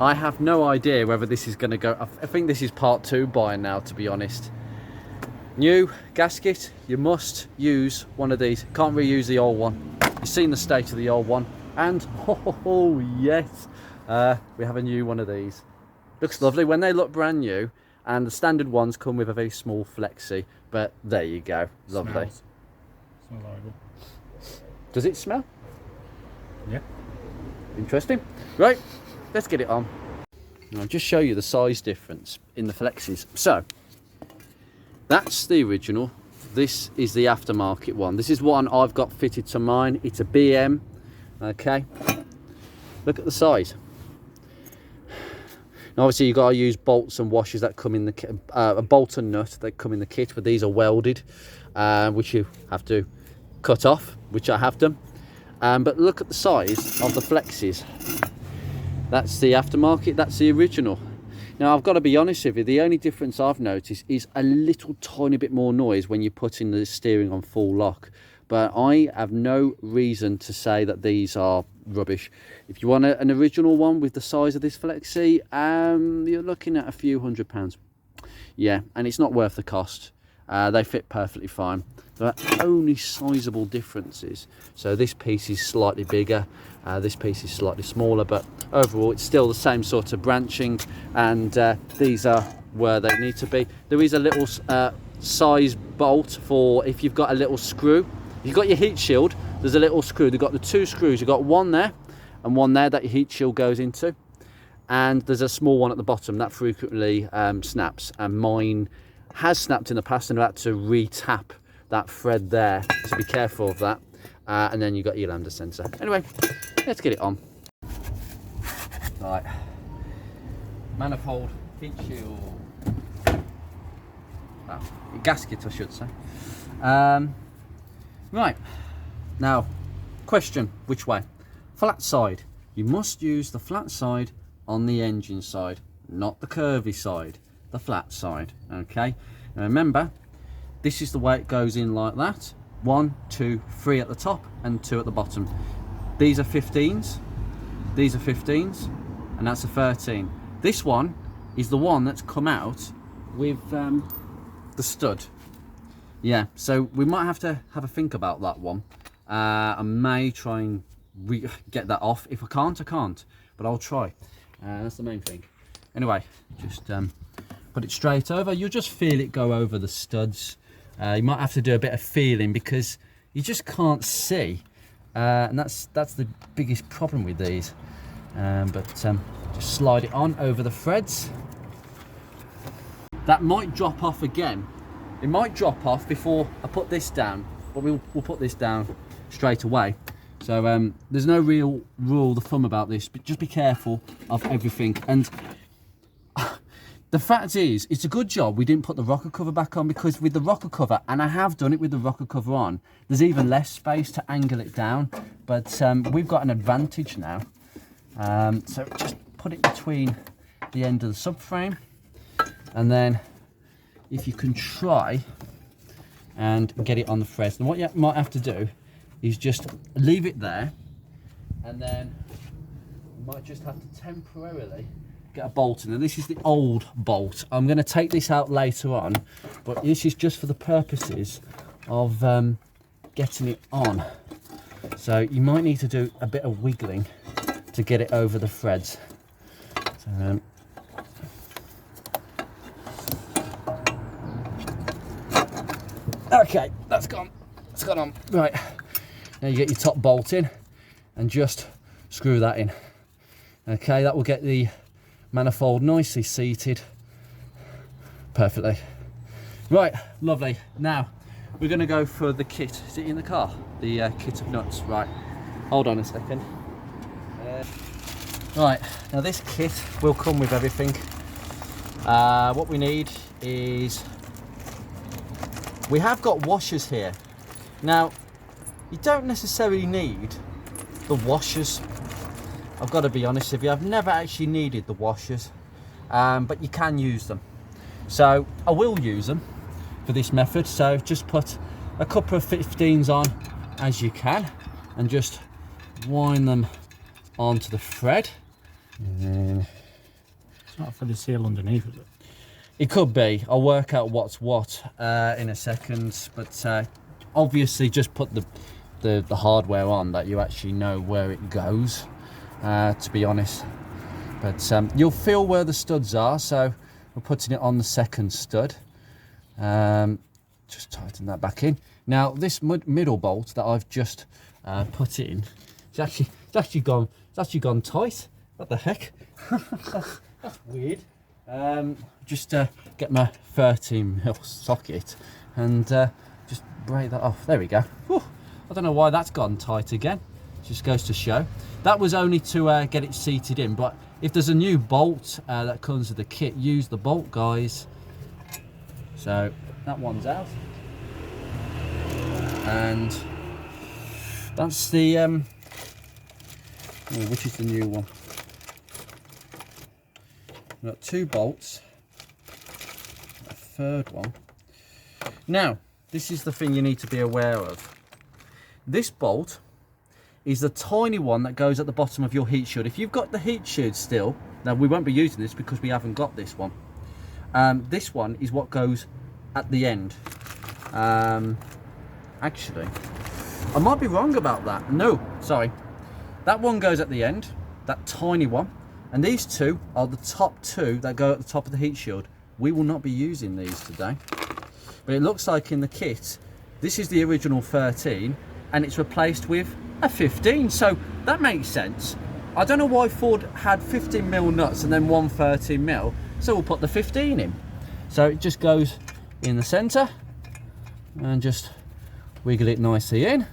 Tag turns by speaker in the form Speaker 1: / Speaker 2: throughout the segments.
Speaker 1: I have no idea whether this is going to go. I think this is part 2 by now, to be honest. New gasket, you must use one of these. Can't reuse the old one. You've seen the state of the old one. And, oh yes, we have a new one of these. Looks lovely when they look brand new. And the standard ones come with a very small flexi. But there you go, lovely.
Speaker 2: Smells horrible.
Speaker 1: Does it smell?
Speaker 2: Yeah.
Speaker 1: Interesting. Right, let's get it on. I'll just show you the size difference in the flexis. So, that's the original. This is the aftermarket one. This is one I've got fitted to mine. It's a BM. Okay. Look at the size. Now obviously you've got to use bolts and washers that come in the kit. A bolt and nut that come in the kit, but these are welded, which you have to cut off, which I have done. But look at the size of the flexis. That's the aftermarket, that's the original. Now I've got to be honest with you, the only difference I've noticed is a little tiny bit more noise when you put in the steering on full lock. But I have no reason to say that these are rubbish. If you want an original one with the size of this flexi, you're looking at a few £100. Yeah, and it's not worth the cost. They fit perfectly fine. There are only sizable differences. So this piece is slightly bigger, this piece is slightly smaller, but overall it's still the same sort of branching, and these are where they need to be. There is a little size bolt for if you've got a little screw. If you've got your heat shield, there's a little screw. They've got the 2 screws. You've got one there and one there that your heat shield goes into. And there's a small one at the bottom that frequently snaps. And mine has snapped in the past, and I've had to re-tap that thread there. So be careful of that. And then you've got your lambda sensor. Anyway, let's get it on. Right. Manifold, heat shield. Well, gasket, I should say. Right, now, question, which way? Flat side. You must use the flat side on the engine side, not the curvy side, the flat side, okay? Now remember, this is the way it goes in like that. 1, 2, 3 at the top and 2 at the bottom. These are 15s, these are 15s, and that's a 13. This one is the one that's come out with the stud. Yeah, so we might have to have a think about that one. I may try and get that off. If I can't, I can't, but I'll try. That's the main thing. Anyway, just put it straight over. You'll just feel it go over the studs. You might have to do a bit of feeling because you just can't see, and that's the biggest problem with these. Just slide it on over the threads. That might drop off again. It might drop off before I put this down, but we'll put this down straight away. So there's no real rule of thumb about this, but just be careful of everything. And the fact is, it's a good job we didn't put the rocker cover back on, because with the rocker cover, and I have done it with the rocker cover on, there's even less space to angle it down. But we've got an advantage now. So just put it between the end of the subframe, and then if you can try and get it on the threads. And what you might have to do is just leave it there, and then you might just have to temporarily get a bolt in. And this is the old bolt. I'm going to take this out later on, but this is just for the purposes of getting it on. So you might need to do a bit of wiggling to get it over the threads. So, okay, that's gone. It's gone on. Right, now you get your top bolt in and just screw that in. Okay, that will get the manifold nicely seated perfectly. Right, lovely. Now we're going to go for the kit. Is it in the car? The kit of nuts. Right, hold on a second. Right, now this kit will come with everything. What we need is, we have got washers here. Now, you don't necessarily need the washers. I've got to be honest with you, I've never actually needed the washers, but you can use them. So I will use them for this method. So just put a couple of 15s on as you can, and just wind them onto the thread. And then
Speaker 2: It's not for the seal underneath, is it?
Speaker 1: It could be. I'll work out what's what in a second, but obviously just put the hardware on that you actually know where it goes, to be honest. But you'll feel where the studs are, so we're putting it on the second stud. Just tighten that back in. Now this middle bolt that I've just put in, it's actually gone tight. What the heck? That's weird. Just get my 13mm socket and just break that off. There we go. Whew. I don't know why that's gone tight again. Just goes to show. That was only to get it seated in, but if there's a new bolt that comes with the kit, use the bolt, guys. So that one's out, and that's the which is the new one. We've got 2 bolts, a third one. Now, this is the thing you need to be aware of. This bolt is the tiny one that goes at the bottom of your heat shield. If you've got the heat shield still, now we won't be using this because we haven't got this one. This one is what goes at the end. Actually, I might be wrong about that. No, sorry. That one goes at the end, that tiny one. And these 2 are the top 2 that go at the top of the heat shield. We will not be using these today. But it looks like in the kit, this is the original 13 and it's replaced with a 15. So that makes sense. I don't know why Ford had 15mm nuts and then one 13mm. So we'll put the 15 in. So it just goes in the center and just wiggle it nicely in.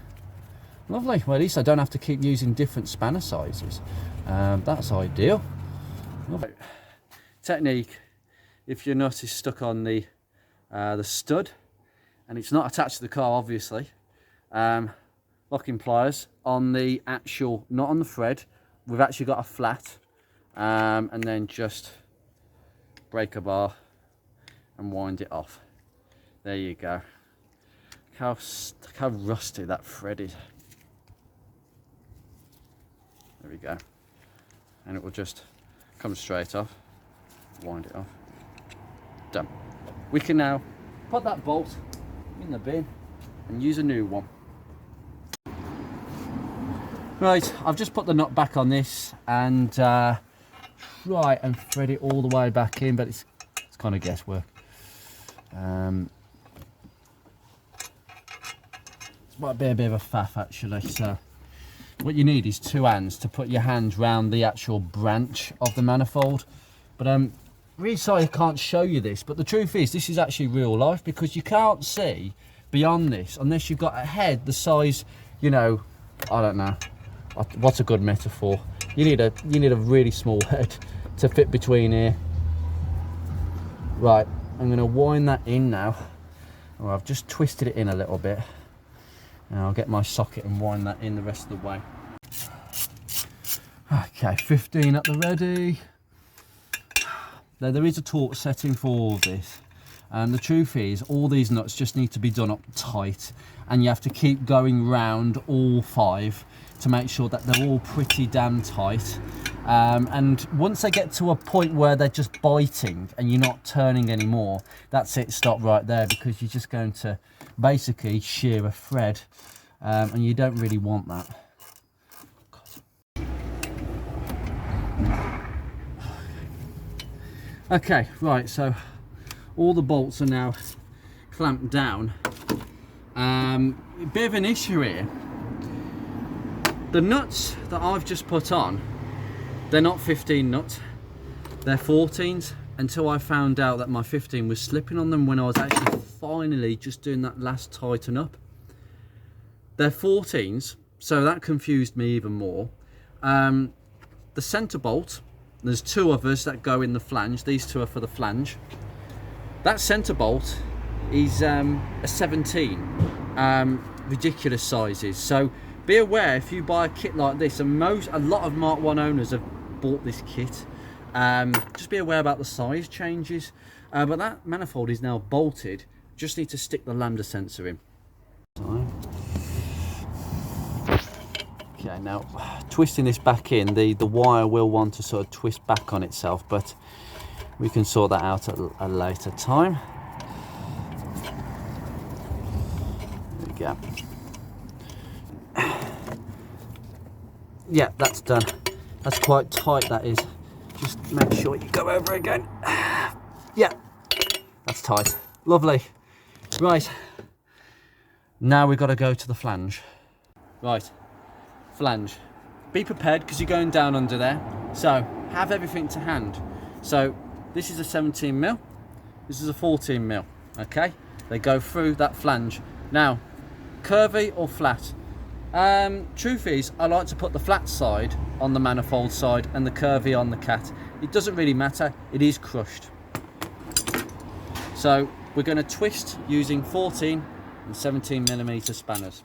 Speaker 1: Lovely. Well, at least I don't have to keep using different spanner sizes. That's ideal. Lovely. Technique: if your nut is stuck on the stud and it's not attached to the car, obviously, locking pliers on the actual, not on the thread. We've actually got a flat, and then just break a bar and wind it off. There you go. Look how rusty that thread is. There we go. And it will just come straight off, wind it off, done. We can now put that bolt in the bin and use a new one. Right, I've just put the nut back on this and try and thread it all the way back in, but it's kind of guesswork. It might be a bit of a faff actually, so what you need is 2 hands to put your hands round the actual branch of the manifold. But really sorry I can't show you this, but the truth is this is actually real life, because you can't see beyond this unless you've got a head the size, you know, I don't know, what's a good metaphor? You need a really small head to fit between here. Right, I'm going to wind that in now. Oh, I've just twisted it in a little bit. Now I'll get my socket and wind that in the rest of the way. Okay, 15 at the ready. Now there is a torque setting for all of this, and the truth is all these nuts just need to be done up tight, and you have to keep going round all 5 to make sure that they're all pretty damn tight. And once they get to a point where they're just biting and you're not turning anymore, that's it, stop right there, because you're just going to basically shear a thread, and you don't really want that. Okay, right, so all the bolts are now clamped down. A bit of an issue here. The nuts that I've just put on, they're not 15 nuts, they're 14s, until I found out that my 15 was slipping on them when I was actually finally just doing that last tighten up. They're 14s, so that confused me even more. The center bolt, there's 2 of us that go in the flange. These 2 are for the flange. That center bolt is a 17, ridiculous sizes. So be aware if you buy a kit like this, and a lot of Mark 1 owners have bought this kit, just be aware about the size changes. But that manifold is now bolted. Just need to stick the lambda sensor in. Okay, now twisting this back in, the wire will want to sort of twist back on itself, but We can sort that out at a later time. There we go. Yeah, that's done. That's quite tight, that is. Just make sure you go over again. Yeah, that's tight. Lovely. Right, now we've got to go to the flange. Right, flange. Be prepared because you're going down under there. So have everything to hand. So this is a 17mm, this is a 14mm, okay? They go through that flange. Now, curvy or flat? Truth is, I like to put the flat side on the manifold side and the curvy on the cat. It doesn't really matter, it is crushed. So we're going to twist using 14 and 17mm spanners.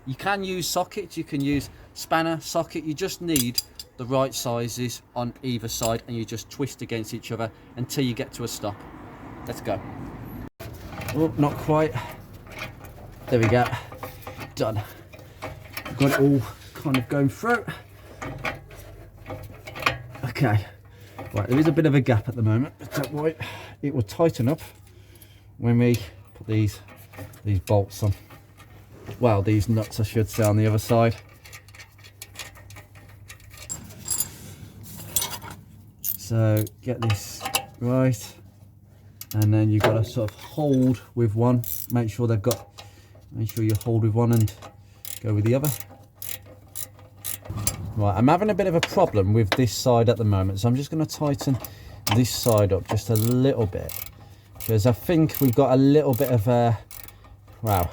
Speaker 1: You can use sockets, you can use spanner, socket, you just need the right sizes on either side and you just twist against each other until you get to a stop. Let's go. Oh, not quite. There we go. Done. Got it all kind of going through. Okay. Right, there is a bit of a gap at the moment, but don't worry, it will tighten up when we put these bolts on. Well, these nuts I should say on the other side. So get this right, and then you've got to sort of hold with one. Make sure you hold with one and go with the other. Right, I'm having a bit of a problem with this side at the moment, so I'm just going to tighten this side up just a little bit, because I think we've got a little bit of a, wow,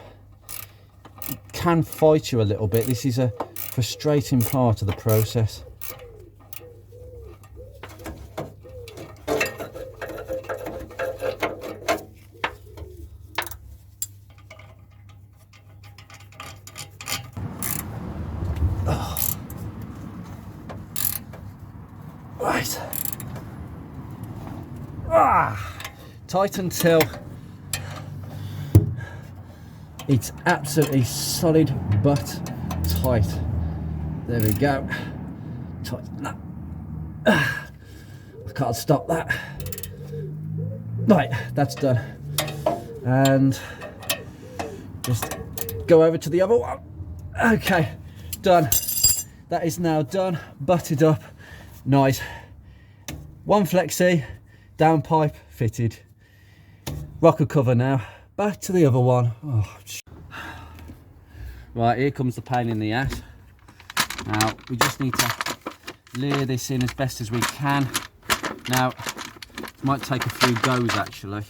Speaker 1: it can fight you a little bit. This is a frustrating part of the process. Right. Tight until it's absolutely solid but tight. There we go. Tight. No. I can't stop that. Right, that's done. And just go over to the other one. Okay, done. That is now done, butted up. Nice. One flexi, downpipe fitted. Rocker cover now. Back to the other one. Oh, right, here comes the pain in the ass. Now, we just need to layer this in as best as we can. Now, it might take a few goes actually.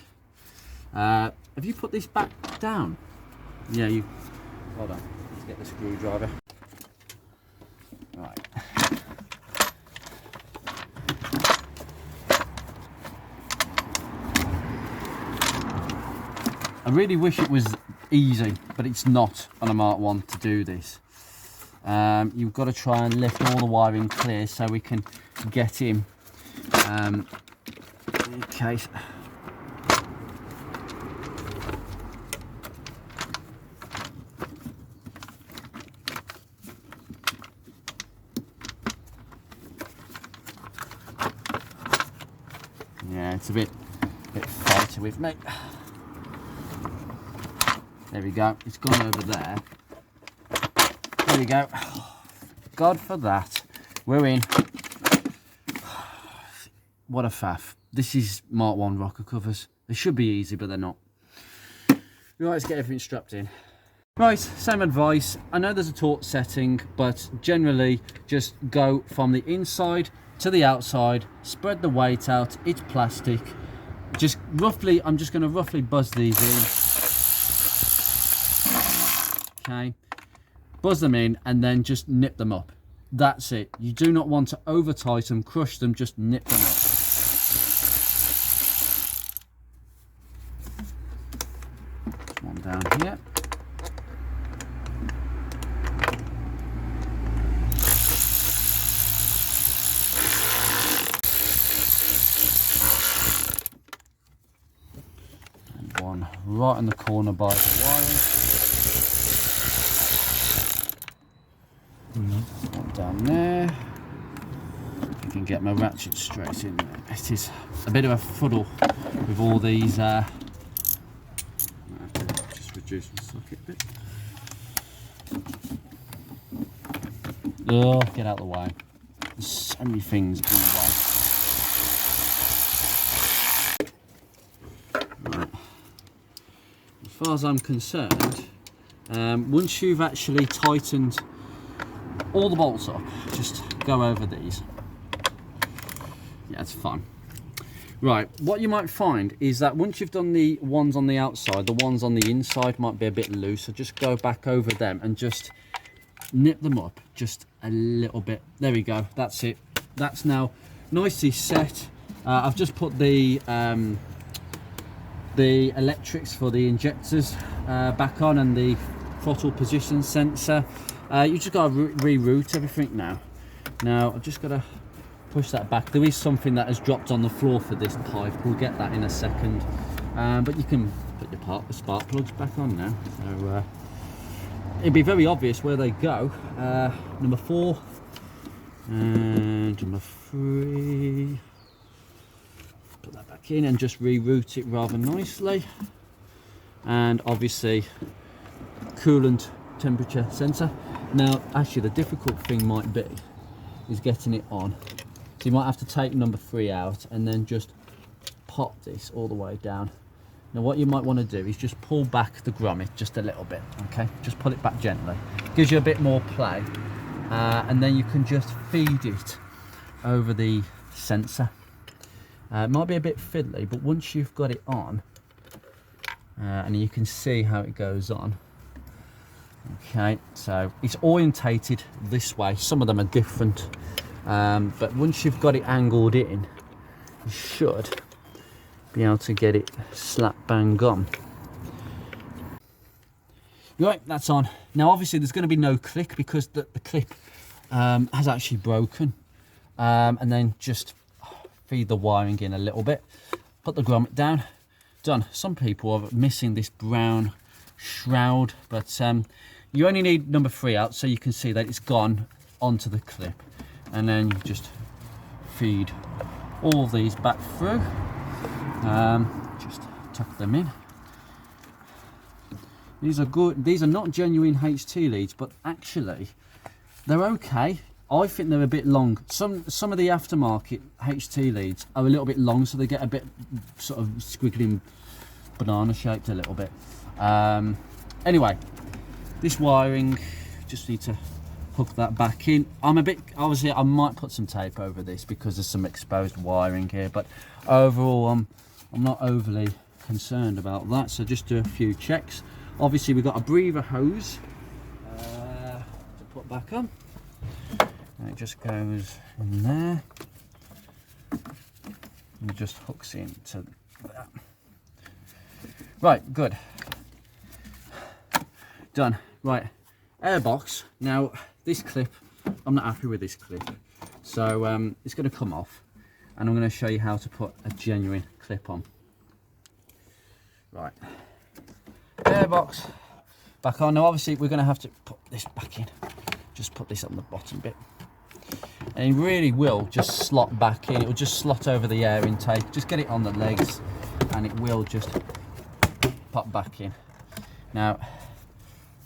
Speaker 1: Have you put this back down? Yeah, you. Hold on, let's get the screwdriver. Right. I really wish it was easy, but it's not on a Mark 1 to do this. You've got to try and lift all the wiring clear so we can get in. Okay. Yeah, it's a bit fighty with me. There we go, it's gone over there. There we go. God for that. We're in. What a faff. This is Mark 1 rocker covers. They should be easy, but they're not. Right, let's get everything strapped in. Right, same advice. I know there's a taut setting, but generally just go from the inside to the outside, spread the weight out. It's plastic. Just roughly, I'm just going to roughly buzz these in. Okay, buzz them in and then just nip them up. That's it. You do not want to over tighten, crush them, just nip them up. One down here. And one right in the corner by the wiring. One down there. can get my ratchet straight in there. It is a bit of a fuddle with all these. I have to just reduce my socket a bit. Oh, get out of the way. There's so many things in the way. Right. As far as I'm concerned, once you've actually tightened all the bolts up, just go over these. Yeah, it's fine. Right, what you might find is that once you've done the ones on the outside, the ones on the inside might be a bit loose, so just go back over them and just nip them up just a little bit. There we go, that's it. That's now nicely set. I've just put the electrics for the injectors back on and the throttle position sensor. You just got to reroute everything now. Now I've just got to push that back. There is something that has dropped on the floor for this pipe. We'll get that in a second. But you can put your spark plugs back on now. So it'd be very obvious where they go. Number 4 and number 3. Put that back in and just reroute it rather nicely. And obviously coolant temperature sensor. Now actually the difficult thing might be is getting it on. So you might have to take number 3 out and then just pop this all the way down. Now what you might want to do is just pull back the grommet just a little bit, okay? Just pull it back gently. Gives you a bit more play. And then you can just feed it over the sensor. It might be a bit fiddly, but once you've got it on, and you can see how it goes on. Okay, so it's orientated this way. Some of them are different, but once you've got it angled in, you should be able to get it slap bang on. Right, that's on. Now obviously there's going to be no click because the clip has actually broken, and then just feed the wiring in a little bit, put the grommet down, done. Some people are missing this brown shroud, but you only need number 3 out so you can see that it's gone onto the clip, and then you just feed all these back through. Just tuck them in. These are good. These are not genuine HT leads, but actually they're okay. I think they're a bit long. Some of the aftermarket HT leads are a little bit long, so they get a bit sort of squiggly, banana shaped a little bit. Anyway, this wiring, just need to hook that back in. I'm a bit, obviously I might put some tape over this because there's some exposed wiring here, but overall I'm not overly concerned about that. So just do a few checks. Obviously we've got a breather hose to put back on. And it just goes in there and it just hooks into that. Right, good. Done. Right, Airbox. Now this clip, I'm not happy with this clip, so it's going to come off, and I'm going to show you how to put a genuine clip on. Right, Airbox back on. Now obviously we're going to have to put this back in. Just put this on the bottom bit, and it really will just slot back in. It will just slot over the air intake. Just get it on the legs and it will just pop back in. Now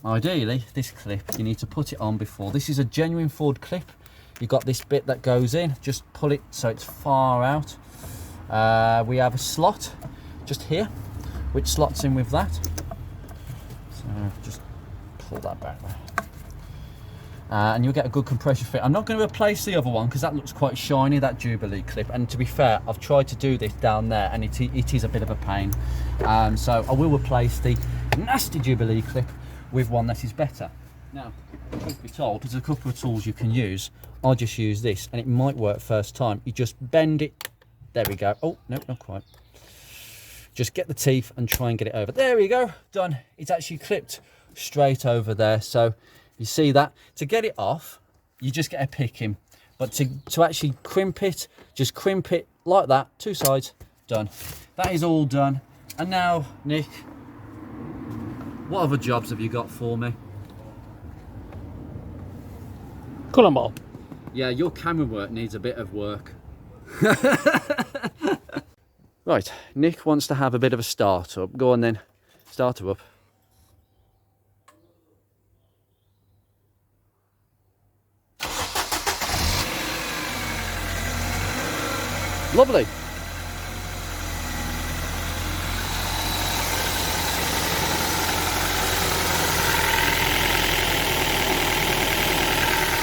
Speaker 1: ideally this clip you need to put it on before. This is a genuine Ford clip. You've got this bit that goes in, just pull it so it's far out. We have a slot just here which slots in with that, so just pull that back there. And you'll get a good compression fit. I'm not going to replace the other one because that looks quite shiny, that Jubilee clip, and to be fair I've tried to do this down there and it is a bit of a pain. So I will replace the nasty Jubilee clip with one that is better. Now, truth be told, there's a couple of tools you can use. I'll just use this and it might work first time. You just bend it, there we go. Oh no, not quite. Just get the teeth and try and get it over. There we go, done. It's actually clipped straight over there. So you see that? To get it off, you just get a picking. But to actually crimp it, just crimp it like that, 2 sides, done. That is all done. And now, Nick, what other jobs have you got for me?
Speaker 2: Colour ball.
Speaker 1: Yeah, your camera work needs a bit of work. Right, Nick wants to have a bit of a start-up. Go on then, start her up. Lovely.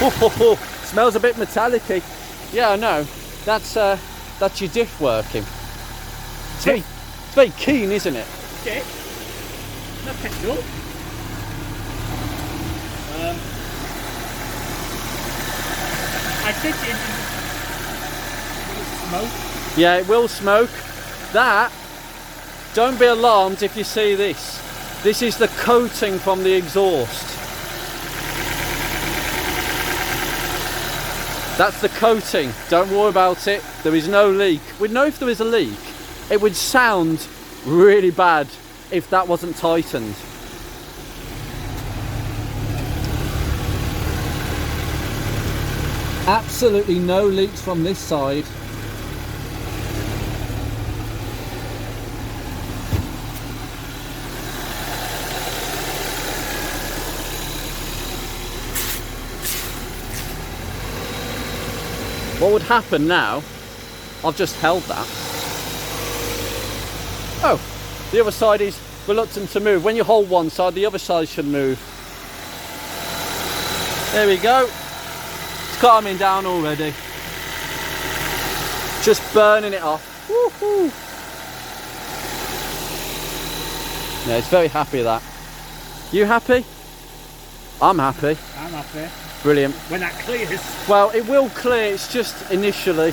Speaker 1: Oh, smells a bit metallic-y. Yeah, I know. That's your diff working. It's very keen, isn't it?
Speaker 2: Okay. Not petrol. I think the engine will smoke.
Speaker 1: Yeah, it will smoke. That, don't be alarmed if you see this. This is the coating from the exhaust. That's the coating. Don't worry about it. There is no leak. We'd know if there is a leak. It would sound really bad if that wasn't tightened. Absolutely no leaks from this side. What would happen now? I've just held that. Oh, the other side is reluctant to move. When you hold one side, the other side should move. There we go. It's calming down already. Just burning it off. Woohoo! Yeah, it's very happy with that. You happy? I'm happy.
Speaker 2: I'm happy.
Speaker 1: Brilliant.
Speaker 2: When that clears.
Speaker 1: Well, it will clear, it's just initially.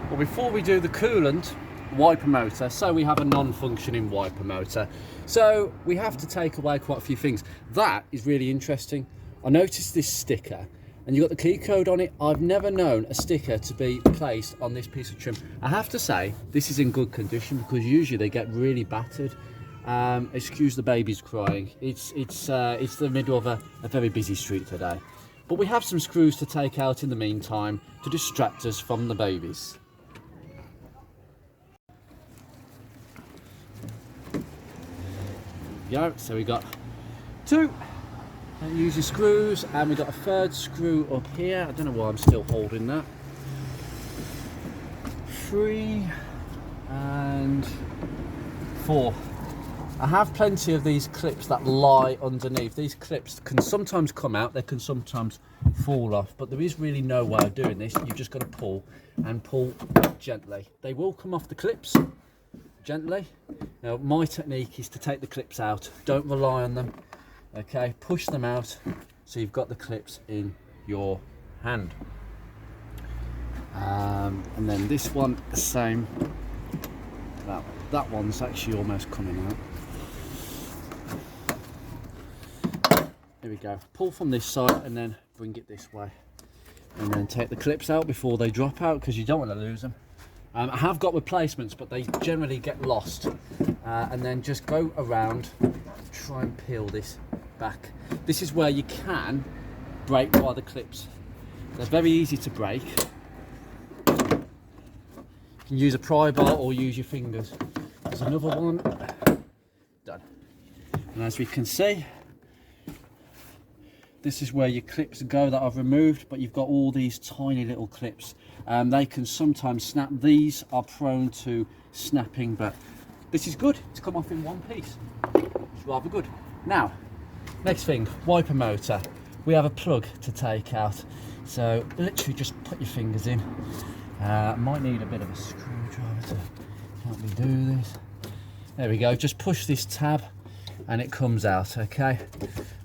Speaker 1: Well, before we do the coolant, wiper motor, so we have a non-functioning wiper motor. So we have to take away quite a few things. That is really interesting. I noticed this sticker and you've got the key code on it. I've never known a sticker to be placed on this piece of trim. I have to say, this is in good condition because usually they get really battered. Excuse the babies crying. It's the middle of a very busy street today. But we have some screws to take out in the meantime to distract us from the babies. Go. So we got two usually screws, and we got a third screw up here. I don't know why I'm still holding that. 3 and 4. I have plenty of these clips that lie underneath. These clips can sometimes come out, they can sometimes fall off, but there is really no way of doing this. You've just got to pull and pull gently. They will come off the clips gently. Now my technique is to take the clips out. Don't rely on them. Okay, push them out so you've got the clips in your hand. And then this one the same. That one's actually almost coming out. Here we go. Pull from this side and then bring it this way, and then take the clips out before they drop out because you don't want to lose them. I have got replacements, but they generally get lost. And then just go around, try and peel this back. This is where you can break by the clips. They're very easy to break. You can use a pry bar or use your fingers. There's another one. Done. And as we can see, this is where your clips go that I've removed, but you've got all these tiny little clips. They can sometimes snap. These are prone to snapping, but this is good to come off in one piece. It's rather good. Now, next thing, wiper motor. We have a plug to take out. So literally just put your fingers in. Might need a bit of a screwdriver to help me do this. There we go, just push this tab and it comes out, okay?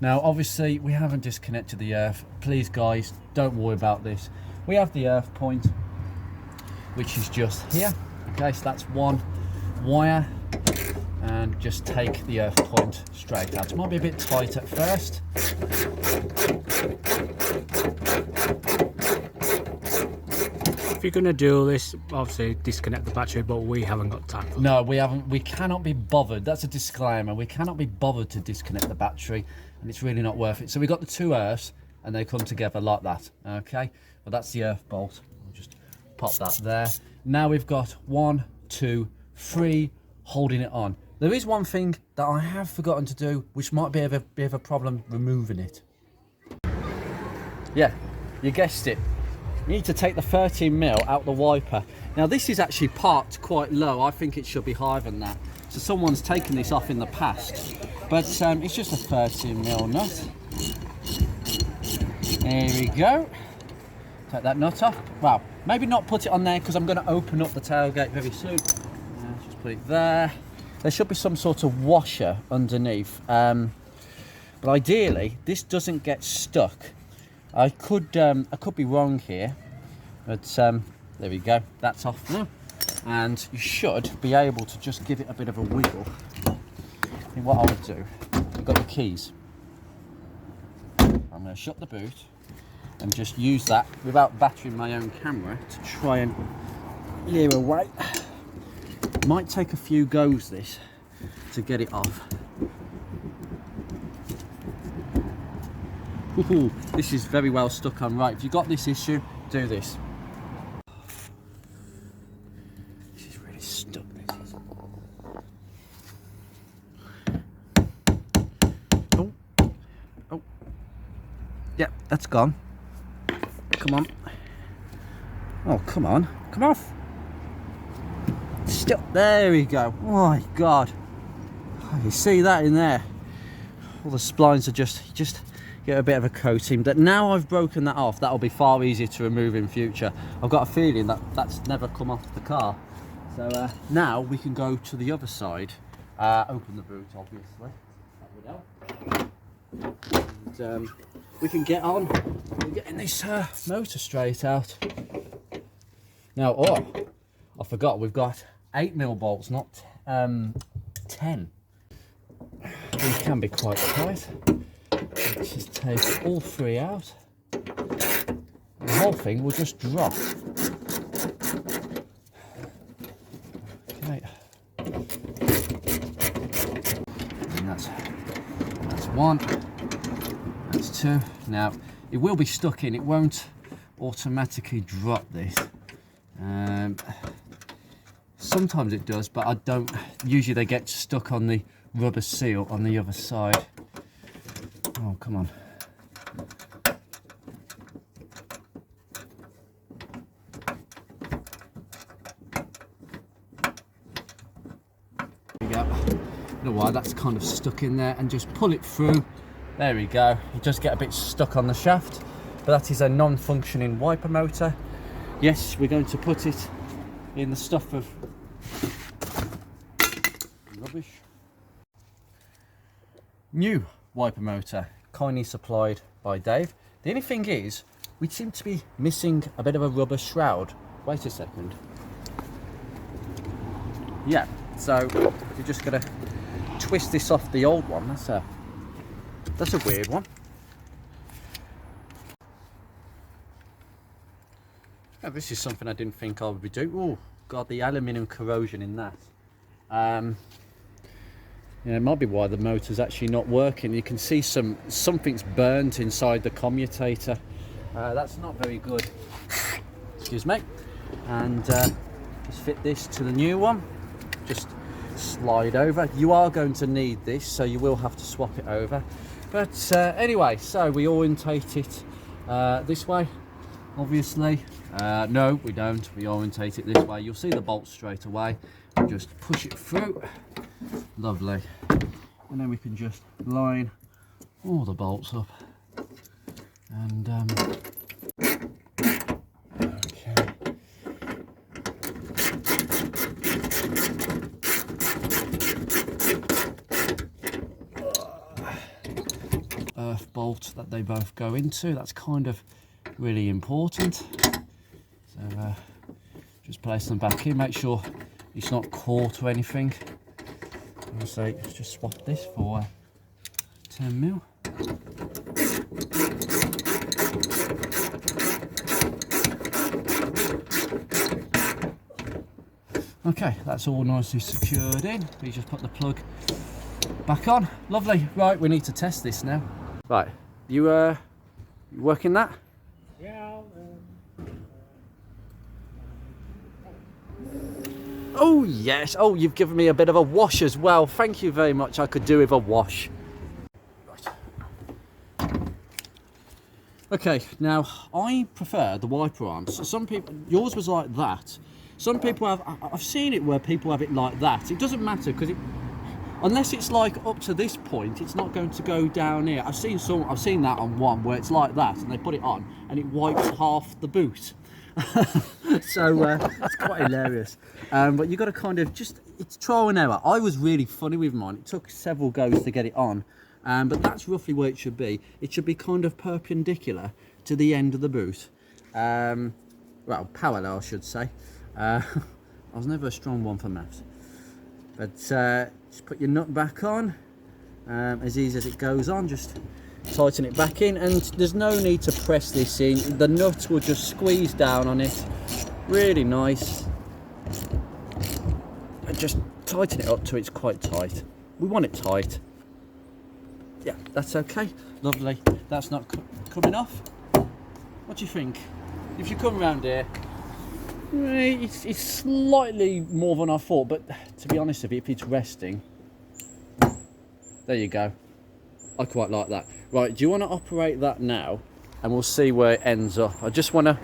Speaker 1: Now obviously we haven't disconnected the earth. Please guys, don't worry about this. We have the earth point, which is just here. Okay, so that's one wire, and just take the earth point straight out. It might be a bit tight at first.
Speaker 2: If you're going to do this, obviously disconnect the battery, but we haven't got time for that.
Speaker 1: No, we haven't. We cannot be bothered. That's a disclaimer. We cannot be bothered to disconnect the battery. and it's really not worth it. So we've got the 2 earths, and they come together like that. Okay, well, that's the earth bolt. I'll just pop that there. Now we've got 1, 2, 3 holding it on. There is one thing that I have forgotten to do, which might be a bit of a problem removing it. Yeah, you guessed it. You need to take the 13mm out the wiper. Now this is actually parked quite low. I think it should be higher than that. So someone's taken this off in the past. But it's just a 13mm nut. There we go. Take that nut off. Well, maybe not put it on there because I'm going to open up the tailgate very soon. Just put it there. There should be some sort of washer underneath. But ideally, this doesn't get stuck. I could be wrong here, but there we go. That's off now, and you should be able to just give it a bit of a wiggle. I think what I would do, I've got the keys. I'm going to shut the boot and just use that without battering my own camera to try and clear away. Might take a few goes this to get it off. Ooh, this is very well stuck on. Right, if you've got this issue, do this. This is really stuck, this is. Oh, oh, yeah, that's gone. Come on. Oh, come on, come off. Still, there we go. Oh my God. Oh, you see that in there? All the splines are just get a bit of a coating. But now I've broken that off, that'll be far easier to remove in future. I've got a feeling that that's never come off the car. So now we can go to the other side. Open the boot, obviously. That would help. And we can get on. We're getting this motor straight out. Now, oh, I forgot, we've got 8mm bolts, not 10. These can be quite tight. Let's just take all 3 out. The whole thing will just drop. Okay. And that's 1. That's 2. Now, it will be stuck in. It won't automatically drop this. Sometimes it does, but I don't. Usually they get stuck on the rubber seal on the other side. Oh, come on. There we go. I don't know why that's kind of stuck in there, and just pull it through. There we go. You just get a bit stuck on the shaft, but that is a non-functioning wiper motor. Yes, we're going to put it in the stuff of rubbish. New wiper motor, kindly supplied by Dave. The only thing is, we seem to be missing a bit of a rubber shroud. Wait a second. Yeah, so you're just gonna twist this off the old one. That's a weird one. Oh, this is something I didn't think I would be doing. Oh God, the aluminium corrosion in that. Yeah, it might be why the motor's actually not working. You can see something's burnt inside the commutator. That's not very good. Excuse me. And just fit this to the new one. Just slide over. You are going to need this, so you will have to swap it over. But anyway, so we orientate it this way, obviously. No, we don't. We orientate it this way. You'll see the bolts straight away. Just push it through. Lovely. And then we can just line all the bolts up. And okay. Earth bolt that they both go into. That's kind of really important. So just place them back in. Make sure it's not caught or anything. So let's just swap this for 10mm. Okay, that's all nicely secured in. You just put the plug back on. Lovely. Right, we need to test this now. Right, you working that?
Speaker 2: Yeah.
Speaker 1: Oh yes. Oh, you've given me a bit of a wash as well. Thank you very much. I could do with a wash. Right. Okay, now I prefer the wiper arms. So some people, yours was like that. Some people have, I've seen it where people have it like that. It doesn't matter because unless it's like up to this point, it's not going to go down here. I've seen that on one where it's like that and they put it on and it wipes half the boot. So it's quite hilarious. But you've got to kind of it's trial and error. I was really funny with mine. It took several goes to get it on. But that's roughly where it should be. It should be kind of perpendicular to the end of the boot. Well, parallel I should say. I was never a strong one for maths. But just put your nut back on, as easy as it goes on, just tighten it back in, and there's no need to press this in. The nut will just squeeze down on it, really nice. And just tighten it up till it's quite tight. We want it tight. Yeah, that's okay, lovely. That's not coming off. What do you think? If you come around here, it's slightly more than I thought, but to be honest with you, if it's resting, there you go. I quite like that. Right, do you want to operate that now? And we'll see where it ends up. I just want to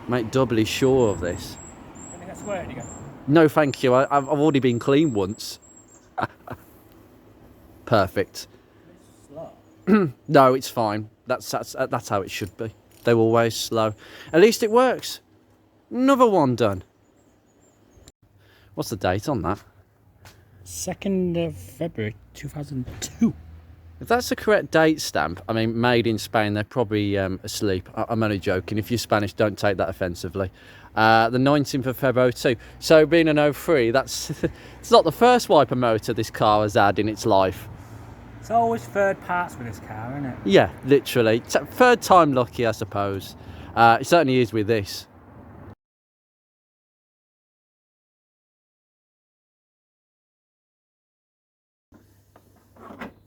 Speaker 1: make doubly sure of this.
Speaker 2: I think that's where you go.
Speaker 1: No, thank you. I've already been clean once. Perfect. No, it's fine. That's how it should be. They're always slow. At least it works. Another one done. What's the date on that?
Speaker 2: 2nd of February 2002.
Speaker 1: If that's the correct date stamp, I mean, made in Spain, they're probably asleep. I'm only joking. If you're Spanish, don't take that offensively. The 19th of February too. So being an 03, that's it's not the first wiper motor this car has had in its life.
Speaker 2: It's always third parts with this car, isn't it?
Speaker 1: Yeah, literally. Third time lucky, I suppose. It certainly is with this.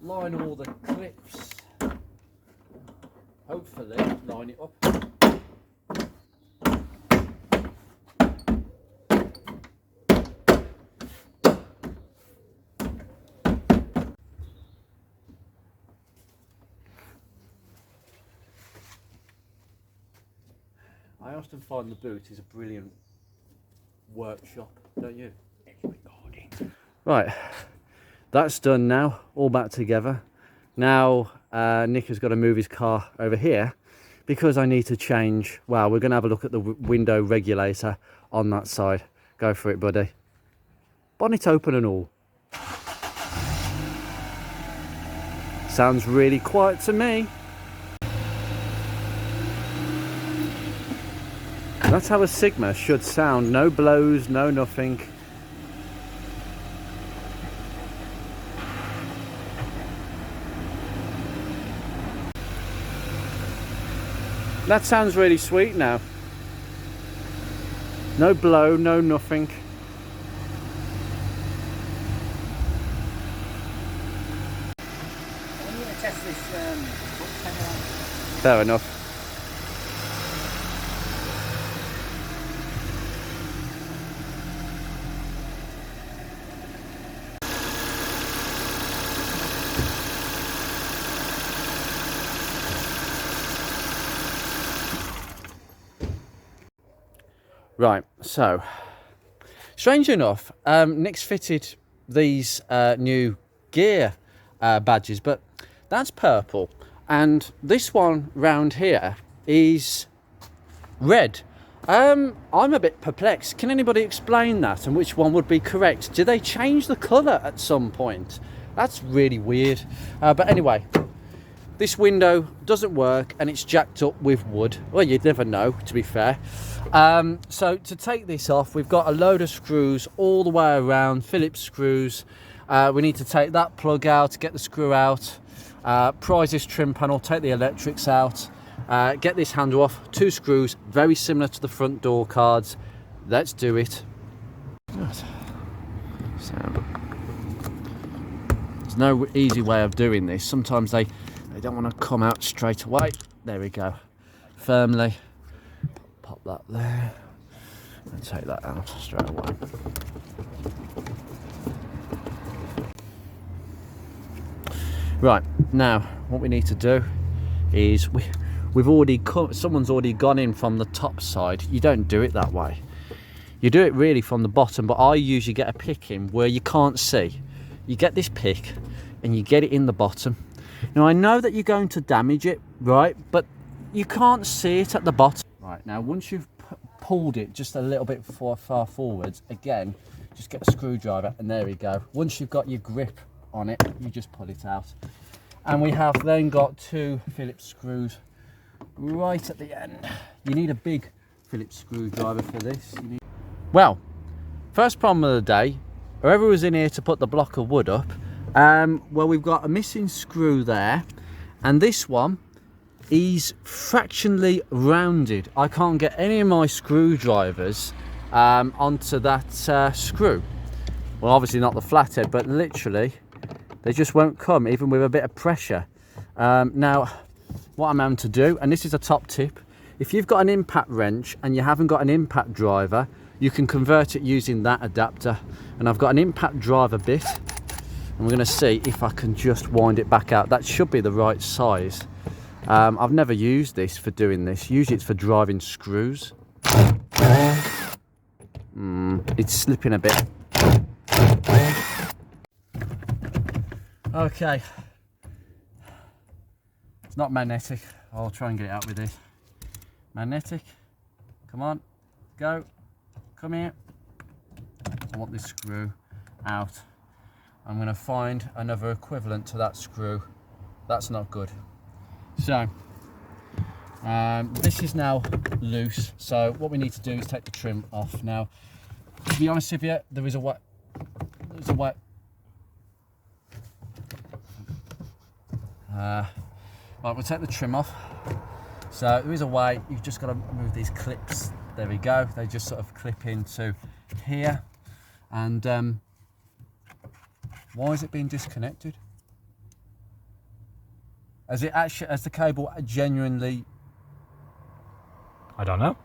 Speaker 1: Line all the clips. Hopefully line it up. I often find the boot is a brilliant workshop, don't you? Right. That's done now, all back together. Now Nick has got to move his car over here because I need to change. Well, we're going to have a look at the window regulator on that side. Go for it, buddy. Bonnet open and all. Sounds really quiet to me. That's how a Sigma should sound. No blows, no nothing. That sounds really sweet now. No blow, no nothing.
Speaker 2: I want to test this.
Speaker 1: Fair enough. Right, so strange enough, Nick's fitted these new Ghia badges, but that's purple, and this one round here is red. I'm a bit perplexed. Can anybody explain that and which one would be correct? Do they change the colour at some point? That's really weird. But anyway, this window doesn't work and it's jacked up with wood. Well, you'd never know, to be fair. So to take this off, we've got a load of screws all the way around, Phillips screws. We need to take that plug out, get the screw out, prise this trim panel, take the electrics out, get this handle off, 2 screws, very similar to the front door cards. Let's do it. So, let's There's no easy way of doing this. Sometimes they don't want to come out straight away. There we go. Firmly pop that there and take that out straight away. Right, now what we need to do is we've already someone's already gone in from the top side. You don't do it that way. You do it really from the bottom, but I usually get a pick in where you can't see. You get this pick and you get it in the bottom. Now I know that you're going to damage it, right, but you can't see it at the bottom. Right, now once you've pulled it just a little bit far forwards, again, just get a screwdriver and there we go. Once you've got your grip on it, you just pull it out. And we have then got 2 Phillips screws right at the end. You need a big Phillips screwdriver for this. Well, first problem of the day, whoever was in here to put the block of wood up, well, we've got a missing screw there, and this one is fractionally rounded. I can't get any of my screwdrivers onto that screw. Well, obviously not the flathead, but literally they just won't come, even with a bit of pressure. Now, what I'm having to do, and this is a top tip, if you've got an impact wrench and you haven't got an impact driver, you can convert it using that adapter. And I've got an impact driver bit, and we're going to see if I can just wind it back out. That should be the right size. I've never used this for doing this. Usually it's for driving screws. It's slipping a bit. Okay. It's not magnetic. I'll try and get it out with this. Magnetic. Come on. Go. Come here. I want this screw out. I'm going to find another equivalent to that screw. That's not good. So this is now loose, so what we need to do is take the trim off. Now, to be honest with you, there's a way. Right, we'll take the trim off. So there is a way. You've just got to move these clips. There we go. They just sort of clip into here. And why is it being disconnected? Has the cable genuinely?
Speaker 2: I don't know.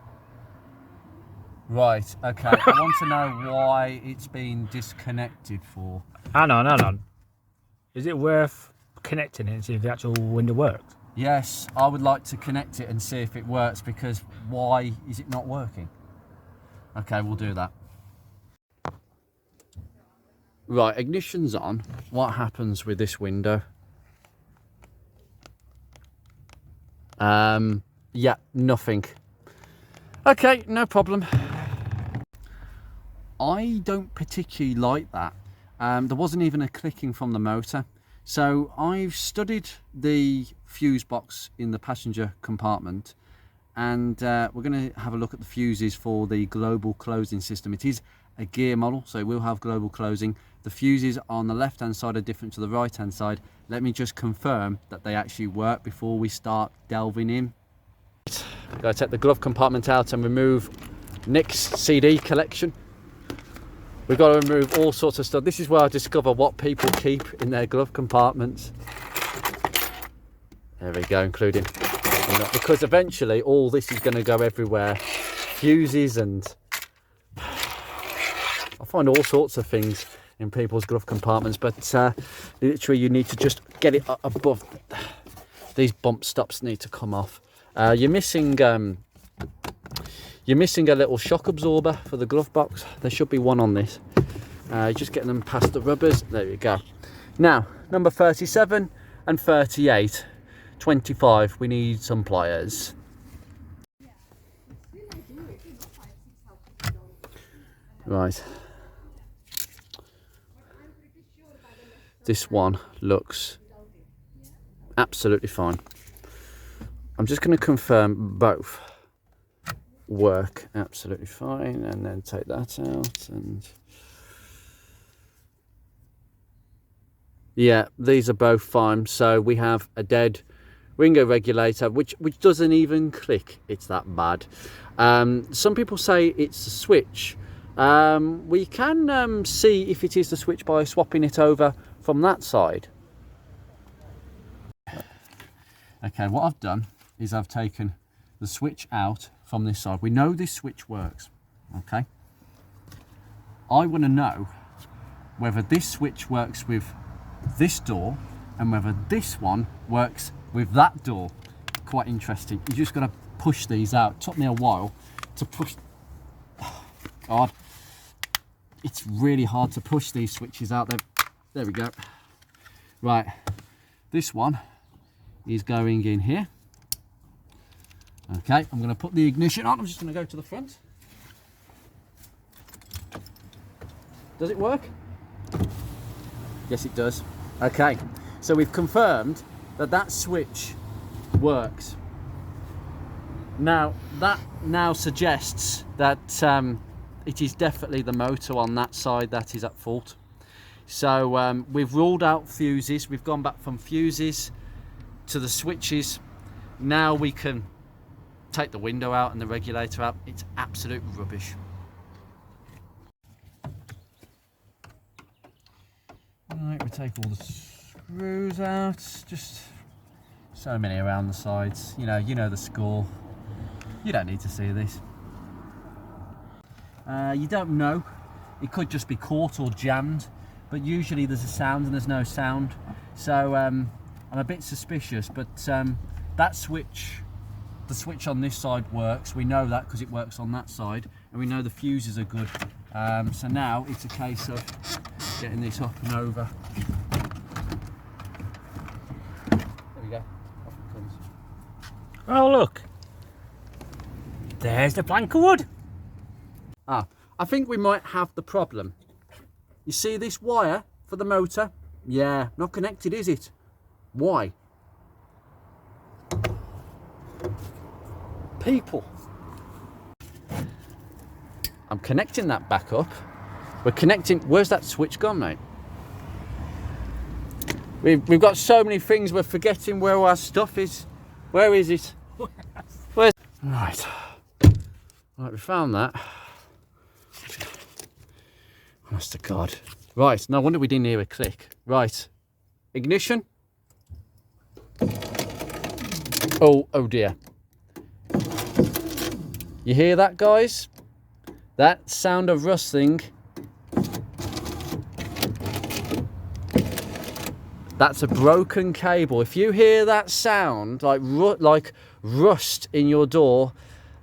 Speaker 1: Right, okay. I want to know why it's been disconnected for.
Speaker 2: Hang on. Is it worth connecting it and see if the actual window works?
Speaker 1: Yes, I would like to connect it and see if it works, because why is it not working? Okay, we'll do that. Right, ignition's on. What happens with this window? Yeah, nothing. Okay, no problem. I don't particularly like that. There wasn't even a clicking from the motor. So I've studied the fuse box in the passenger compartment, and we're going to have a look at the fuses for the global closing system. It is a Ghia model, so it will have global closing. The fuses on the left hand side are different to the right hand side. Let me just confirm that they actually work before we start delving in. Got to take the glove compartment out and remove Nick's CD collection. We've got to remove all sorts of stuff. This is where I discover what people keep in their glove compartments. There we go, including, because eventually all this is going to go everywhere. Fuses, and I find all sorts of things in people's glove compartments, but literally you need to just get it above. These bump stops need to come off. You're missing a little shock absorber for the glove box. There should be one on this. Just getting them past the rubbers. There you go. Now, number 37 and 38. 25, we need some pliers. Right. This one looks absolutely fine. I'm just going to confirm both work absolutely fine, and then take that out, and yeah, these are both fine. So we have a dead ringer regulator which doesn't even click. It's that bad. Some people say it's the switch. We can see if it is the switch by swapping it over from that side. Okay, what I've done is I've taken the switch out from this side. We know this switch works, okay? I want to know whether this switch works with this door and whether this one works with that door. Quite interesting. You just got to push these out. It took me a while to push. Oh, God, it's really hard to push these switches out. There we go. Right, this one is going in here. Okay, I'm going to put the ignition on. I'm just going to go to the front. Does it work? Yes, it does. Okay, so we've confirmed that that switch works. Now, that now suggests that it is definitely the motor on that side that is at fault. So we've ruled out fuses. We've gone back from fuses to the switches. Now we can take the window out and the regulator out. It's absolute rubbish. Right, we take all the screws out. Just so many around the sides. You know the score. You don't need to see this. You don't know. It could just be caught or jammed, but usually there's a sound and there's no sound. So I'm a bit suspicious, but that switch, the switch on this side works. We know that because it works on that side, and we know the fuses are good. So now it's a case of getting this up and over. There we go. Off it comes.
Speaker 2: Oh, look. There's the plank of wood.
Speaker 1: Ah, I think we might have the problem. You see this wire for the motor? Yeah, not connected, is it? Why? People. I'm connecting that back up. We're connecting. Where's that switch gone, mate? We've got so many things we're forgetting where our stuff is. Where is it? Where's... Right. Right, we found that. Honest to God. Right, no wonder we didn't hear a click. Right. Ignition. Oh dear. You hear that, guys? That sound of rustling. That's a broken cable. If you hear that sound, like rust in your door,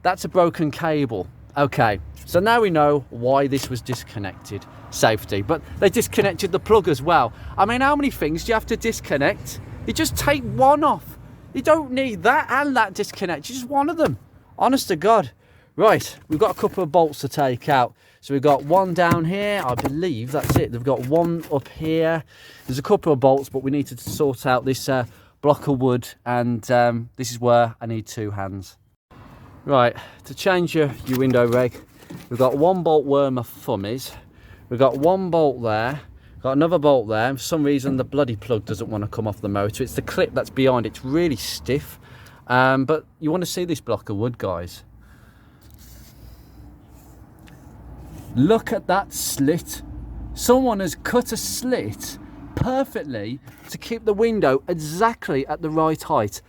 Speaker 1: that's a broken cable. Okay, so now we know why this was disconnected. Safety, but they disconnected the plug as well. I mean, how many things do you have to disconnect? You just take one off. You don't need that and that disconnect. Just one of them. Honest to God. Right, we've got a couple of bolts to take out. So we've got one down here. I believe that's it. We've got one up here. There's a couple of bolts, but we need to sort out this block of wood, and this is where I need two hands. Right, to change your window reg, we've got one bolt where my thumb is. We've got one bolt there, got another bolt there. For some reason the bloody plug doesn't want to come off the motor. It's the clip that's behind. It's really stiff. But you want to see this block of wood, guys. Look at that slit. Someone has cut a slit perfectly to keep the window exactly at the right height.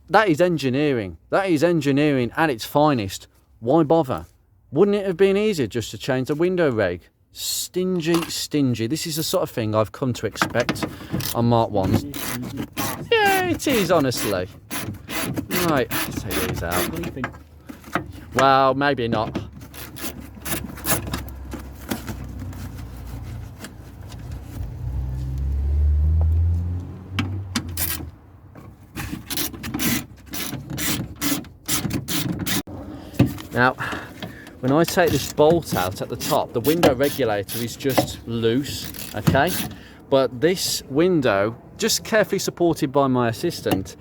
Speaker 1: That is engineering. That is engineering at its finest. Why bother? Wouldn't it have been easier just to change the window reg? Stingy. This is the sort of thing I've come to expect on Mark 1s. Yeah, it is, honestly. Right, let's take these out.
Speaker 2: What do you think?
Speaker 1: Well, maybe not. Now, when I take this bolt out at the top, the window regulator is just loose, okay? But this window, just carefully supported by my assistant,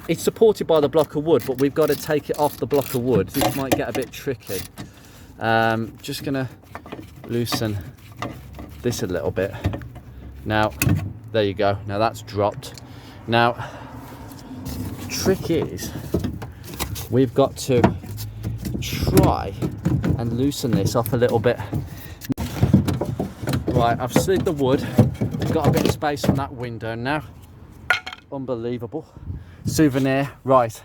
Speaker 1: it's supported by the block of wood, but we've got to take it off the block of wood. This might get a bit tricky. Just gonna loosen this a little bit. Now, there you go. Now that's dropped. Now, the trick is, we've got to try and loosen this off a little bit. Right, I've slid the wood we've got a bit of space on that window now. Unbelievable. Souvenir. Right,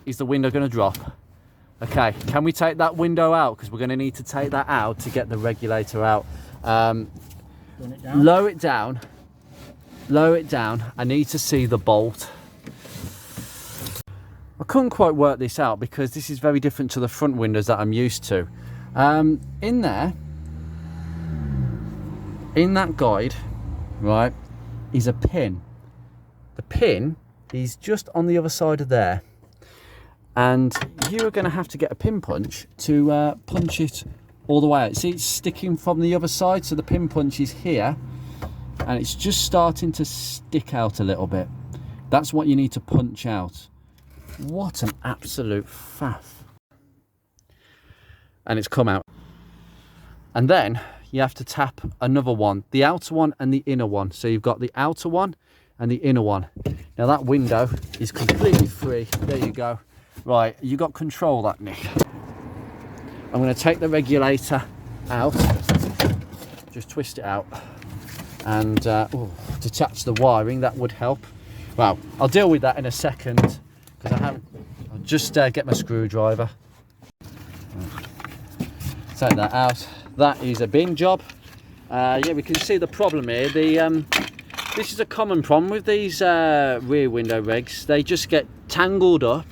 Speaker 1: is the window going to drop? Okay, can we take that window out? Because we're going to need to take that out to get the regulator out. Lower it down. Lower it down. I need to see the bolt. I couldn't quite work this out because this is very different to the front windows that I'm used to. In there, in that guide, right, is a pin. The pin is just on the other side of there. And you are going to have to get a pin punch to punch it all the way out. See, it's sticking from the other side, so the pin punch is here, and it's just starting to stick out a little bit. That's what you need to punch out. What an absolute faff. And it's come out. And then you have to tap another one, the outer one and the inner one. So you've got the outer one and the inner one. Now that window is completely free. There you go. Right, you got control of that, Nick. I'm going to take the regulator out, just twist it out, and detach the wiring. That would help. Well, I'll deal with that in a second because I haven't. I'll just get my screwdriver. Take that out. That is a bin job. Yeah, we can see the problem here. This is a common problem with these rear window regs. They just get tangled up.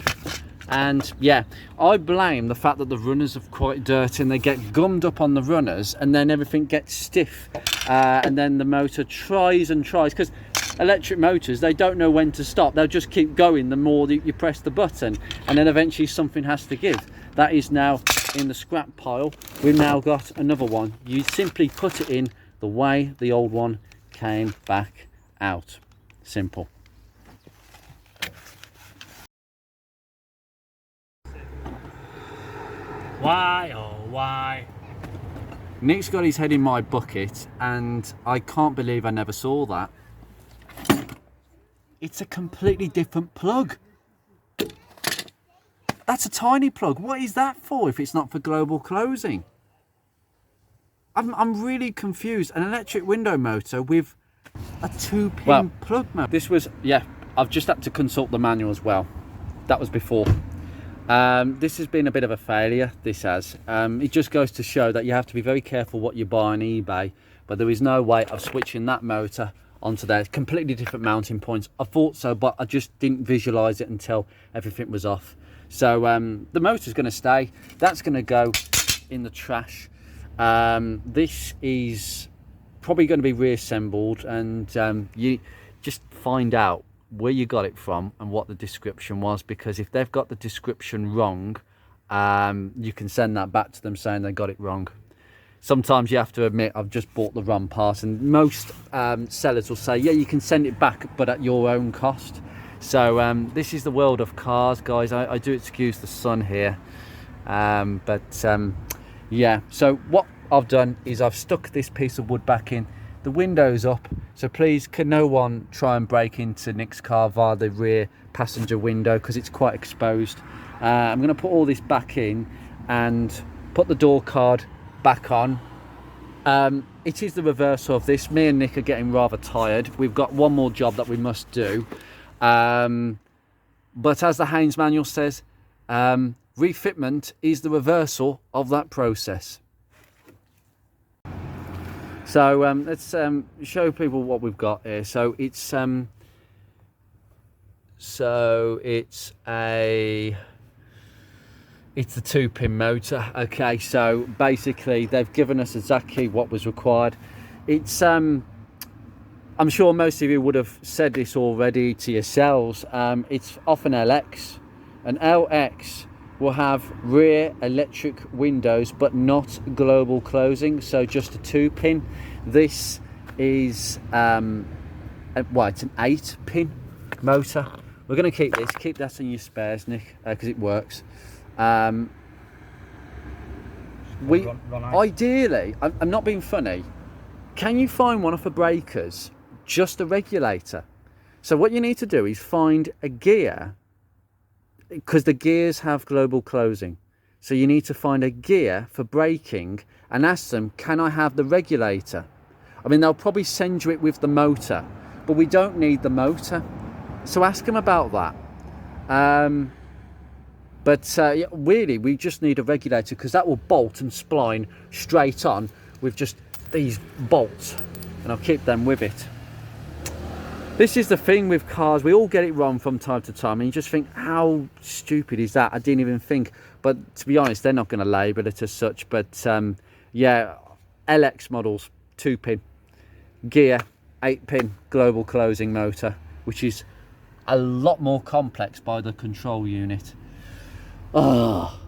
Speaker 1: And yeah, I blame the fact that the runners are quite dirty and they get gummed up on the runners, and then everything gets stiff, and then the motor tries and tries, because electric motors, they don't know when to stop. They'll just keep going the more that you press the button, and then eventually something has to give. That is now in the scrap pile. We've now got another one. You simply put it in the way the old one came back out. Simple.
Speaker 2: Why, oh why?
Speaker 1: Nick's got his head in my bucket, and I can't believe I never saw that. It's a completely different plug. That's a tiny plug. What is that for if it's not for global closing? I'm really confused. An electric window motor with a 2-pin plug motor. This was, yeah, I've just had to consult the manual as well. That was before. This has been a bit of a failure, this has. It just goes to show that you have to be very careful what you buy on eBay, but there is no way of switching that motor onto there. Completely different mounting points. I thought so, but I just didn't visualize it until everything was off. So the motor's going to stay. That's going to go in the trash. This is probably going to be reassembled, and you just find out where you got it from and what the description was, because if they've got the description wrong, you can send that back to them saying they got it wrong. Sometimes you have to admit, I've just bought the wrong part, and most sellers will say, yeah, you can send it back, but at your own cost. So this is the world of cars, guys. I do excuse the sun here, yeah. So what I've done is I've stuck this piece of wood back in. The window's up, so please can no one try and break into Nick's car via the rear passenger window, because it's quite exposed. I'm going to put all this back in and put the door card back on. It is the reverse of this. Me and Nick are getting rather tired. We've got one more job that we must do, but as the Haynes manual says, refitment is the reversal of that process. So let's show people what we've got here. So it's the 2-pin motor. Okay, so basically they've given us exactly what was required. It's I'm sure most of you would have said this already to yourselves. It's off an LX. An LX will have rear electric windows but not global closing, so just a 2-pin. This is it's an 8-pin motor. We're going to keep this. Keep that in your spares, Nick, because it works. Ideally, I'm not being funny, can you find one off the breakers, just a regulator? So what you need to do is find a gear, because the gears have global closing. So you need to find a gear for braking and ask them, can I have the regulator? I mean, they'll probably send you it with the motor, but we don't need the motor. So ask them about that. Yeah, really, we just need a regulator, because that will bolt and spline straight on with just these bolts, and I'll keep them with it. This is the thing with cars, we all get it wrong from time to time, and you just think, how stupid is that? I didn't even think. But to be honest, they're not going to label it as such. But yeah, LX models, 2-pin, Ghia, 8-pin global closing motor, which is a lot more complex by the control unit. Oh,